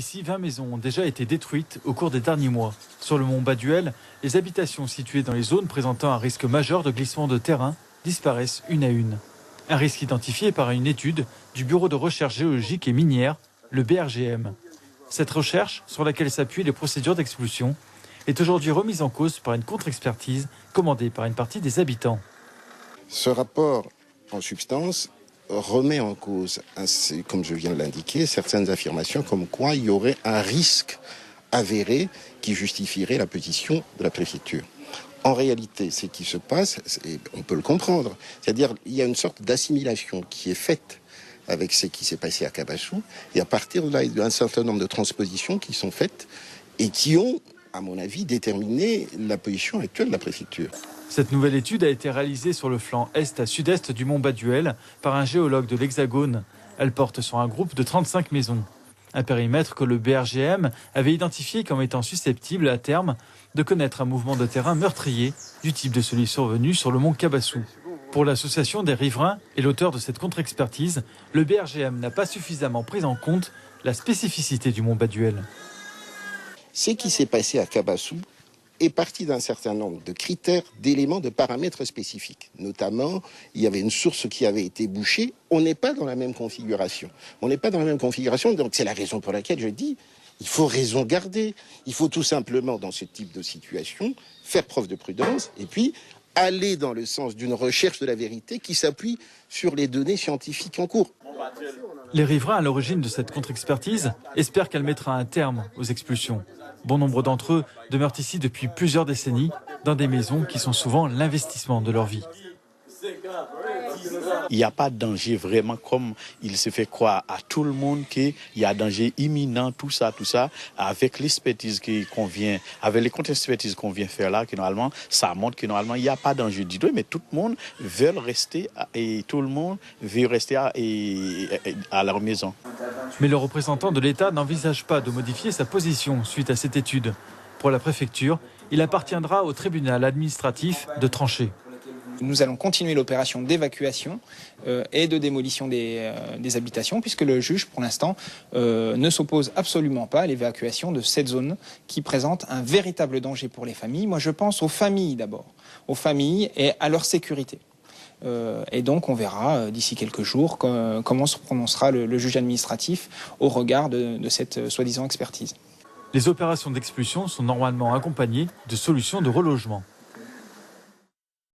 Ici, 20 maisons ont déjà été détruites au cours des derniers mois. Sur le mont Baduel, les habitations situées dans les zones présentant un risque majeur de glissement de terrain disparaissent une à une. Un risque identifié par une étude du Bureau de recherche géologique et minière, le BRGM. Cette recherche, sur laquelle s'appuient les procédures d'expulsion, est aujourd'hui remise en cause par une contre-expertise commandée par une partie des habitants. Ce rapport, en substance, remet en cause, comme je viens de l'indiquer, certaines affirmations comme quoi il y aurait un risque avéré qui justifierait la pétition de la préfecture. En réalité, ce qui se passe, on peut le comprendre, c'est-à-dire il y a une sorte d'assimilation qui est faite avec ce qui s'est passé à Kabassou, et à partir de là, il y a un certain nombre de transpositions qui sont faites et qui ont, à mon avis, déterminé la position actuelle de la préfecture. Cette nouvelle étude a été réalisée sur le flanc est à sud-est du mont Baduel par un géologue de l'Hexagone. Elle porte sur un groupe de 35 maisons. Un périmètre que le BRGM avait identifié comme étant susceptible à terme de connaître un mouvement de terrain meurtrier du type de celui survenu sur le mont Kabassou. Pour l'association des riverains et l'auteur de cette contre-expertise, le BRGM n'a pas suffisamment pris en compte la spécificité du mont Baduel. Ce qui s'est passé à Kabassou est parti d'un certain nombre de critères, d'éléments, de paramètres spécifiques. Notamment, il y avait une source qui avait été bouchée. On n'est pas dans la même configuration. Donc c'est la raison pour laquelle je dis, il faut raison garder. Il faut tout simplement, dans ce type de situation, faire preuve de prudence et puis aller dans le sens d'une recherche de la vérité qui s'appuie sur les données scientifiques en cours. Les riverains à l'origine de cette contre-expertise espèrent qu'elle mettra un terme aux expulsions. Bon nombre d'entre eux demeurent ici depuis plusieurs décennies, dans des maisons qui sont souvent l'investissement de leur vie. Il n'y a pas de danger vraiment comme il se fait croire à tout le monde qu'il y a un danger imminent, tout ça, avec l'expertise qu'on vient, avec les contre-expertises qu'on vient faire là, que normalement, ça montre que normalement, il n'y a pas de danger du tout, mais tout le monde veut rester à leur maison. Mais le représentant de l'État n'envisage pas de modifier sa position suite à cette étude. Pour la préfecture, il appartiendra au tribunal administratif de trancher. Nous allons continuer l'opération d'évacuation et de démolition des habitations, puisque le juge, pour l'instant, ne s'oppose absolument pas à l'évacuation de cette zone qui présente un véritable danger pour les familles. Moi, je pense aux familles d'abord, aux familles et à leur sécurité. Et donc, on verra d'ici quelques jours comment se prononcera le juge administratif au regard de cette soi-disant expertise. Les opérations d'expulsion sont normalement accompagnées de solutions de relogement.